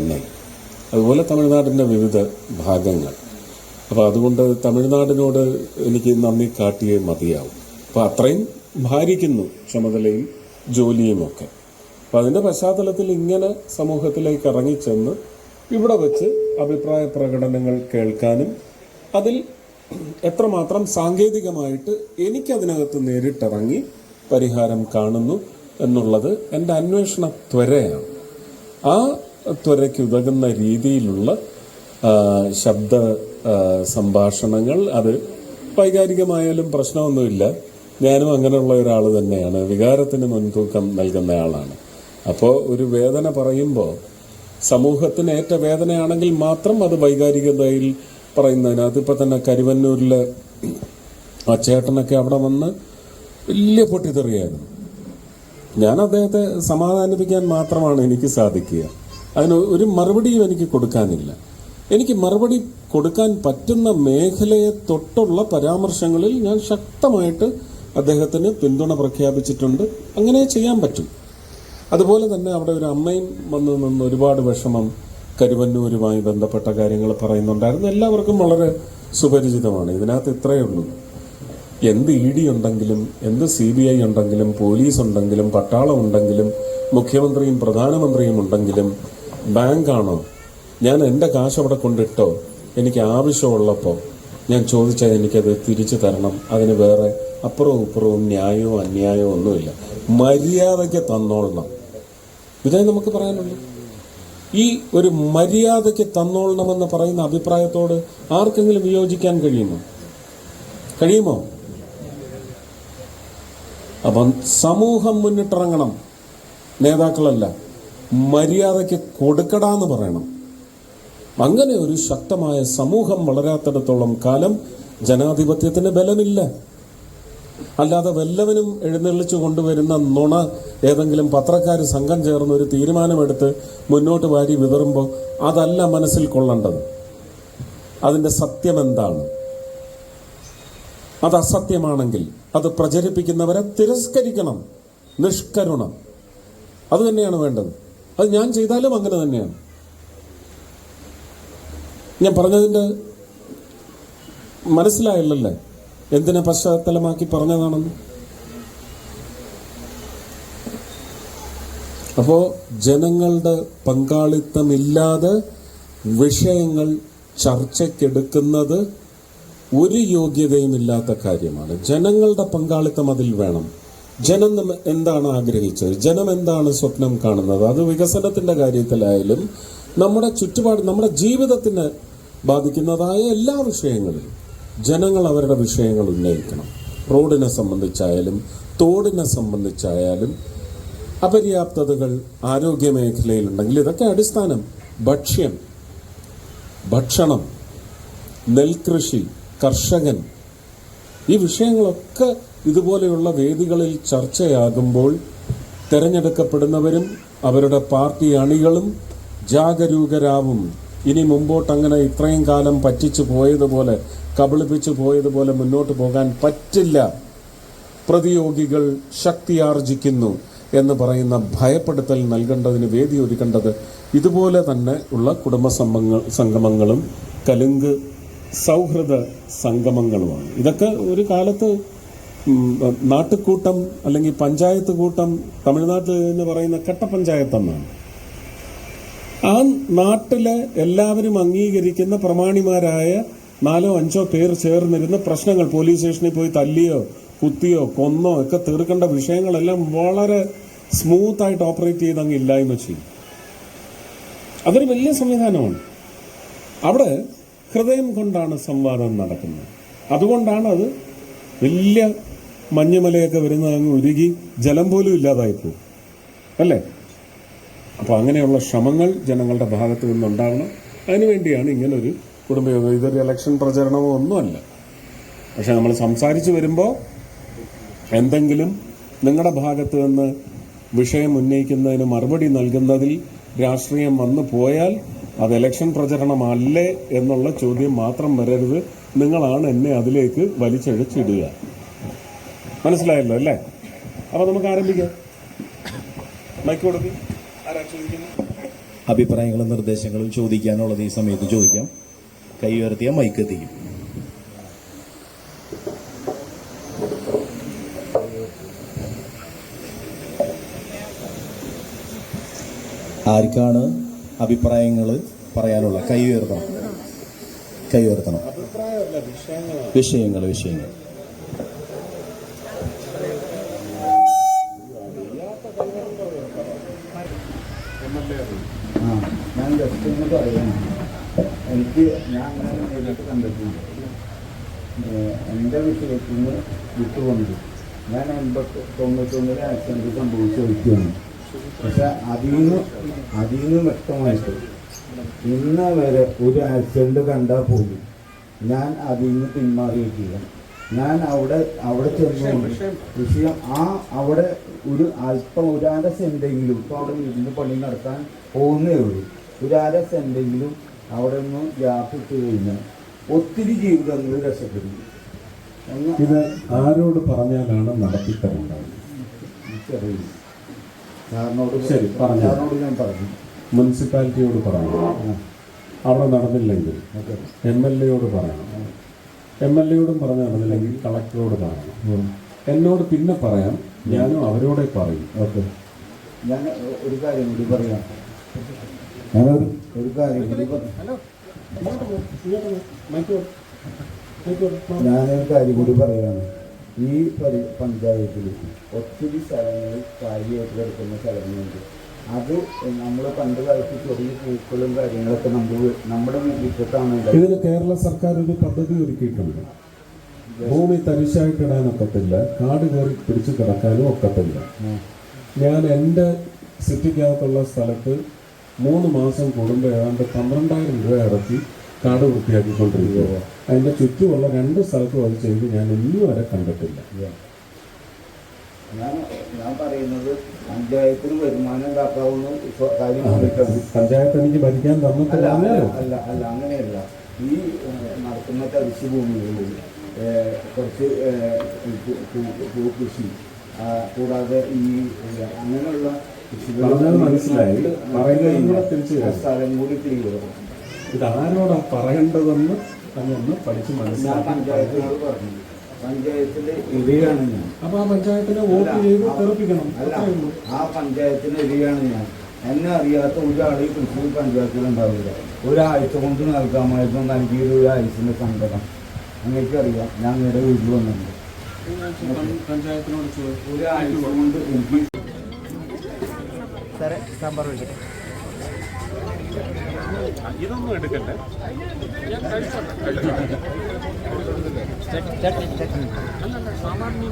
ചെന്നൈ, അതുപോലെ തമിഴ്നാടിൻ്റെ വിവിധ ഭാഗങ്ങൾ. അപ്പോൾ അതുകൊണ്ട് തമിഴ്നാടിനോട് എനിക്ക് നന്ദി കാട്ടിയേ മതിയാവും. അപ്പോൾ അത്രയും ഭാരിക്കുന്നു ചുമതലയും ജോലിയുമൊക്കെ. അപ്പം അതിൻ്റെ പശ്ചാത്തലത്തിൽ ഇങ്ങനെ സമൂഹത്തിലേക്ക് ഇറങ്ങിച്ചെന്ന് ഇവിടെ വെച്ച് അഭിപ്രായ പ്രകടനങ്ങൾ കേൾക്കാനും അതിൽ എത്രമാത്രം സാങ്കേതികമായിട്ട് എനിക്കതിനകത്ത് നേരിട്ടിറങ്ങി പരിഹാരം കാണുന്നു എന്നുള്ളത് എൻ്റെ അന്വേഷണ ത്വരയാണ്. ആ ത്വരയ്ക്ക് ഉതകുന്ന രീതിയിലുള്ള ശബ്ദ സംഭാഷണങ്ങൾ, അത് വൈകാരികമായാലും പ്രശ്നമൊന്നുമില്ല. ഞാനും അങ്ങനെയുള്ള ഒരാൾ തന്നെയാണ്, വികാരത്തിന് മുൻതൂക്കം നൽകുന്ന ആളാണ്. അപ്പോൾ ഒരു വേദന പറയുമ്പോൾ സമൂഹത്തിന് ഏറ്റ വേദനയാണെങ്കിൽ മാത്രം അത് വൈകാരികതയിൽ പറയുന്നതിനകത്ത്, ഇപ്പം തന്നെ കരുവന്നൂരിലെ ആ ചേട്ടനൊക്കെ അവിടെ വന്ന് വലിയ പൊട്ടിത്തെറിയായിരുന്നു. ഞാൻ അദ്ദേഹത്തെ സമാധാനിപ്പിക്കാൻ മാത്രമാണ് എനിക്ക് സാധിക്കുക. അതിന് ഒരു മറുപടിയും എനിക്ക് കൊടുക്കാനില്ല. എനിക്ക് മറുപടി കൊടുക്കാൻ പറ്റുന്ന മേഖലയെ തൊട്ടുള്ള പരാമർശങ്ങളിൽ ഞാൻ ശക്തമായിട്ട് അദ്ദേഹത്തിന് പിന്തുണ പ്രഖ്യാപിച്ചിട്ടുണ്ട്. അങ്ങനെ ചെയ്യാൻ പറ്റും. അതുപോലെ തന്നെ അവിടെ ഒരു അമ്മയും വന്ന് നിന്ന് ഒരുപാട് വിഷമം കരുവന്നൂരുമായി ബന്ധപ്പെട്ട കാര്യങ്ങൾ പറയുന്നുണ്ടായിരുന്നു. എല്ലാവർക്കും വളരെ സുപരിചിതമാണ്. ഇതിനകത്ത് ഇത്രയേ ഉള്ളൂ, എന്ത് ED ഉണ്ടെങ്കിലും, എന്ത് CBI ഉണ്ടെങ്കിലും, പോലീസ് ഉണ്ടെങ്കിലും, പട്ടാളം ഉണ്ടെങ്കിലും, മുഖ്യമന്ത്രിയും പ്രധാനമന്ത്രിയും ഉണ്ടെങ്കിലും, ബാങ്കാണോ, ഞാൻ എൻ്റെ കാശ് അവിടെ കൊണ്ടിട്ടോ, എനിക്ക് ആവശ്യമുള്ളപ്പോൾ ഞാൻ ചോദിച്ചാൽ എനിക്കത് തിരിച്ചു തരണം. അതിന് വേറെ അപ്പുറവും ഇപ്പുറവും ന്യായവും അന്യായവും ഒന്നുമില്ല. മര്യാദയ്ക്ക് തന്നോളണം. ഇതേ നമുക്ക് പറയാനുള്ളൂ. ഈ ഒരു മര്യാദയ്ക്ക് തന്നോളണമെന്ന് പറയുന്ന അഭിപ്രായത്തോട് ആർക്കെങ്കിലും വിയോജിക്കാൻ കഴിയുമോ? അപ്പം സമൂഹം മുന്നിട്ടിറങ്ങണം, നേതാക്കളല്ല. മര്യാദയ്ക്ക് കൊടുക്കടാന്ന് പറയണം. അങ്ങനെ ഒരു ശക്തമായ സമൂഹം വളരാത്തിടത്തോളം കാലം ജനാധിപത്യത്തിന് ബലമില്ല. അല്ലാതെ വല്ലവനും എഴുന്നള്ളിച്ചു കൊണ്ടുവരുന്ന നുണ ഏതെങ്കിലും പത്രക്കാർ സംഘം ചേർന്ന് ഒരു തീരുമാനമെടുത്ത് മുന്നോട്ട് വാരി വിതറുമ്പോൾ അതല്ല മനസ്സിൽ കൊള്ളേണ്ടത്. അതിൻ്റെ സത്യം എന്താണ്? അത് അസത്യമാണെങ്കിൽ അത് പ്രചരിപ്പിക്കുന്നവരെ തിരസ്കരിക്കണം, നിഷ്കരുണം. അത് തന്നെയാണ് വേണ്ടത്. അത് ഞാൻ ചെയ്താലും അങ്ങനെ തന്നെയാണ്. ഞാൻ പറഞ്ഞതിൻ്റെ മനസ്സിലായല്ലേ എന്തിനെ പശ്ചാത്തലമാക്കി പറഞ്ഞതാണെന്ന്? അപ്പോൾ ജനങ്ങളുടെ പങ്കാളിത്തമില്ലാതെ വിഷയങ്ങൾ ചർച്ചയ്ക്കെടുക്കുന്നത് ഒരു യോഗ്യതയുമില്ലാത്ത കാര്യമാണ്. ജനങ്ങളുടെ പങ്കാളിത്തം അതിൽ വേണം. ജനം എന്താണ് ആഗ്രഹിച്ചത്, ജനം എന്താണ് സ്വപ്നം കാണുന്നത്, അത് വികസനത്തിന്റെ കാര്യത്തിലായാലും നമ്മുടെ ചുറ്റുപാട്, നമ്മുടെ ജീവിതത്തിന് ബാധിക്കുന്നതായ എല്ലാ വിഷയങ്ങളിലും ജനങ്ങൾ അവരുടെ വിഷയങ്ങൾ ഉന്നയിക്കണം. റോഡിനെ സംബന്ധിച്ചായാലും തോടിനെ സംബന്ധിച്ചായാലും അപര്യാപ്തതകൾ ആരോഗ്യ മേഖലയിലുണ്ടെങ്കിൽ ഇതൊക്കെ അടിസ്ഥാനം. ഭക്ഷണം, നെൽകൃഷി, കർഷകൻ, ഈ വിഷയങ്ങളൊക്കെ ഇതുപോലെയുള്ള വേദികളിൽ ചർച്ചയാകുമ്പോൾ തിരഞ്ഞെടുക്കപ്പെടുന്നവരും അവരുടെ പാർട്ടി അണികളും ജാഗരൂകരാവും. ഇനി മുമ്പോട്ട് അങ്ങനെ ഇത്രയും കാലം പറ്റിച്ചു പോയതുപോലെ, കബളിപ്പിച്ചു പോയതുപോലെ മുന്നോട്ട് പോകാൻ പറ്റില്ല. പ്രതിയോഗികൾ ശക്തിയാർജിക്കുന്നു എന്ന് പറയുന്ന ഭയപ്പെടുത്തൽ നൽകേണ്ടതിന് വേദി ഒരുക്കേണ്ടത് ഇതുപോലെ തന്നെ ഉള്ള കുടുംബ സംഗമങ്ങളും കലുങ്ക് സൗഹൃദ സംഗമങ്ങളുമാണ്. ഇതൊക്കെ ഒരു കാലത്ത് നാട്ടുകൂട്ടം അല്ലെങ്കിൽ പഞ്ചായത്ത് കൂട്ടം, തമിഴ്നാട്ടിൽ എന്ന് പറയുന്ന കട്ടപ്പഞ്ചായത്തെന്നാണ്. ആ നാട്ടിലെ എല്ലാവരും അംഗീകരിക്കുന്ന പ്രമാണിമാരായ 4-5 പേർ ചേർന്നിരുന്ന പ്രശ്നങ്ങൾ, പോലീസ് സ്റ്റേഷനിൽ പോയി തല്ലിയോ കുത്തിയോ കൊന്നോ ഒക്കെ തീർക്കേണ്ട വിഷയങ്ങളെല്ലാം വളരെ സ്മൂത്തായിട്ട് ഓപ്പറേറ്റ് ചെയ്ത് അങ്ങ് ഇല്ലായ്മ ചെയ്യും. അതൊരു വലിയ സംവിധാനമാണ്. അവിടെ ഹൃദയം കൊണ്ടാണ് സംവാദം നടക്കുന്നത്. അതുകൊണ്ടാണ് അത് വലിയ മഞ്ഞുമലയൊക്കെ വരുന്നത് അങ്ങ് ഉരുകി ജലം പോലും ഇല്ലാതായിപ്പോകും, അല്ലേ? അപ്പോൾ അങ്ങനെയുള്ള ശ്രമങ്ങൾ ജനങ്ങളുടെ ഭാഗത്ത് നിന്നുണ്ടാകണം. അതിനുവേണ്ടിയാണ് ഇങ്ങനൊരു കുടുംബയോഗം. ഇതൊരു ഇലക്ഷൻ പ്രചരണമോ ഒന്നുമല്ല. പക്ഷെ നമ്മൾ സംസാരിച്ച് വരുമ്പോൾ എന്തെങ്കിലും നിങ്ങളുടെ ഭാഗത്ത് നിന്ന് വിഷയം ഉന്നയിക്കുന്നതിന് മറുപടി നൽകുന്നതിൽ രാഷ്ട്രീയം വന്നു പോയാൽ അത് ഇലക്ഷൻ പ്രചരണമല്ലേ എന്നുള്ള ചോദ്യം മാത്രം വരരുത്. നിങ്ങളാണ് എന്നെ അതിലേക്ക് വലിച്ചഴിച്ചിടുക. മനസ്സിലായല്ലോ അല്ലേ? അപ്പോൾ നമുക്ക് ആരംഭിക്കാം. മൈക്ക് കൊടുക്കും. ആരാ ചോദിക്കുന്നത്? അഭിപ്രായങ്ങളും നിർദ്ദേശങ്ങളും ചോദിക്കാനുള്ളത് ഈ സമയത്ത് ചോദിക്കാം. കൈ ഉയർത്തിയാൽ മൈക്ക് എത്തിക്കും. ആർക്കാണ് അഭിപ്രായങ്ങൾ പറയാനുള്ള? കൈ ഉയർത്തണം. വിഷയങ്ങൾ ഞാൻ ജസ്റ്റ് ഒന്ന് പറയുന്നു. ഞാൻ അങ്ങനെ നേരിട്ട് കണ്ടിട്ടുണ്ട്. എൻ്റെ വിഷയത്തിൽ നിന്ന് വിട്ടുകൊണ്ട് ഞാൻ 89 ആക്സിഡൻറ്റ് സംഭവിച്ച വ്യക്തിയാണ്. പക്ഷെ അതിൽ നിന്ന് വ്യക്തമായിട്ട് ഇന്ന വരെ ഒരു ആക്സിഡൻറ്റ് കണ്ടാൽ പോലും ഞാൻ അതിൽ നിന്ന് പിന്മാറിയിട്ടില്ല. ഞാൻ അവിടെ ചെന്നുകൊണ്ട് വിഷയം അവിടെ ഒരു അല്പം ഒരു അര സെൻറ്റെങ്കിലും ഇപ്പോൾ അവിടെ വീടിൻ്റെ പണി നടത്താൻ പോകുന്നേ ഉള്ളൂ. ഒരു അര സെൻറ്റെങ്കിലും അവിടെ നിന്ന് ഗ്യാപ്പ് ഇട്ട് കഴിഞ്ഞാൽ ഒത്തിരി ജീവിതങ്ങൾ രക്ഷപ്പെടും. ഇത് ആരോട് പറഞ്ഞാലാണ് നടത്തിത്തരേണ്ടത്? എനിക്കറിയില്ല. സാറിനോട് ഞാൻ പറഞ്ഞു. മുനിസിപ്പാലിറ്റിയോട് പറയണം. അവിടെ നടന്നില്ലെങ്കിൽ MLA പറയണം. MLA പറഞ്ഞ് നടന്നില്ലെങ്കിൽ കളക്ടറോട് പറയണം. എന്നോട് പിന്നെ പറയാം, ഞാനും അവരോടെ പറയും. ഓക്കെ, ഞാൻ ഒരു കാര്യം കൂടി പറയാം. ഞാനൊരു കാര്യം കൂടി പറയാണ്. ഈ പഞ്ചായത്തിൽ ഒത്തിരി സ്ഥലങ്ങൾ കാര്യമായിട്ട് കിടക്കുന്ന സ്ഥലങ്ങളുണ്ട്. അത് നമ്മൾ പണ്ട് കാലത്ത് ചെറിയ പൂക്കളും കാര്യങ്ങളൊക്കെ നമ്മുടെ മുറ്റത്താണ്. ഇതിന് കേരള സർക്കാർ ഒരു പദ്ധതി ഒരുക്കിയിട്ടുണ്ട്. ഭൂമി തരിശായിട്ടിടാനൊക്കത്തില്ല, കാട് കയറി പിടിച്ചു കിടക്കാനും ഒക്കത്തില്ല. ഞാൻ എൻ്റെ സിറ്റിക്കകത്തുള്ള സ്ഥലത്ത് 3 മാസം കൂടുമ്പോൾ ഏതാണ്ട് 12,000 രൂപ ഇറക്കി കാട് വൃത്തിയാക്കിക്കൊണ്ടിരിക്കുക. അതിൻ്റെ ചുറ്റുമുള്ള 2 സ്ഥലത്തും അത് ചെയ്ത് ഞാൻ ഇന്നു വരെ കണ്ടിട്ടില്ല. ഞാൻ പറയുന്നത് പഞ്ചായത്തിന് വരുമാനം ഉണ്ടാക്കാവുന്ന കാര്യം. പഞ്ചായത്ത് എനിക്ക് ഭരിക്കാൻ തന്നിട്ടില്ല. അല്ല അങ്ങനെയല്ല. ഈ നടക്കുന്ന തരിശ് ഭൂമികളിൽ കുറച്ച് കൃഷി കൂടാതെ ഈ അങ്ങനെയുള്ള മനസ്സിലായി. സ്ഥലം കൂടി ക്ലിയർ. ഇതാരോടാ പറയേണ്ടതെന്ന് അങ്ങൊന്ന് പഠിച്ച് മനസ്സിലാക്കി. പഞ്ചായത്തിനോട് പറഞ്ഞു. പഞ്ചായത്തിന്റെ ഇരയാണ് ഞാൻ. അപ്പൊ ആ പഞ്ചായത്തിനെ വോട്ട് ചെയ്ത് തെറിപ്പിക്കണം. ആ പഞ്ചായത്തിന്റെ ഇരയാണ് ഞാൻ. എന്നെ അറിയാത്ത ഒരാൾ ഈ തൃശ്ശൂർ പഞ്ചായത്തിലുണ്ടാവില്ല. ഒരാഴ്ച കൊണ്ട് നൽകാമായിരുന്നു നൽകിയൊരു ഒരാഴ്ചന്റെ സങ്കടം അങ്ങനെയൊക്കറിയാം. ഞാൻ നിങ്ങളുടെ വീട്ടിൽ വന്നിട്ടുണ്ട്. പഞ്ചായത്തിനോട് ഒരാഴ്ച കൊണ്ട് എനിക്ക് ഇതൊന്നും എടുക്കല്ലേ. സാമാന്യ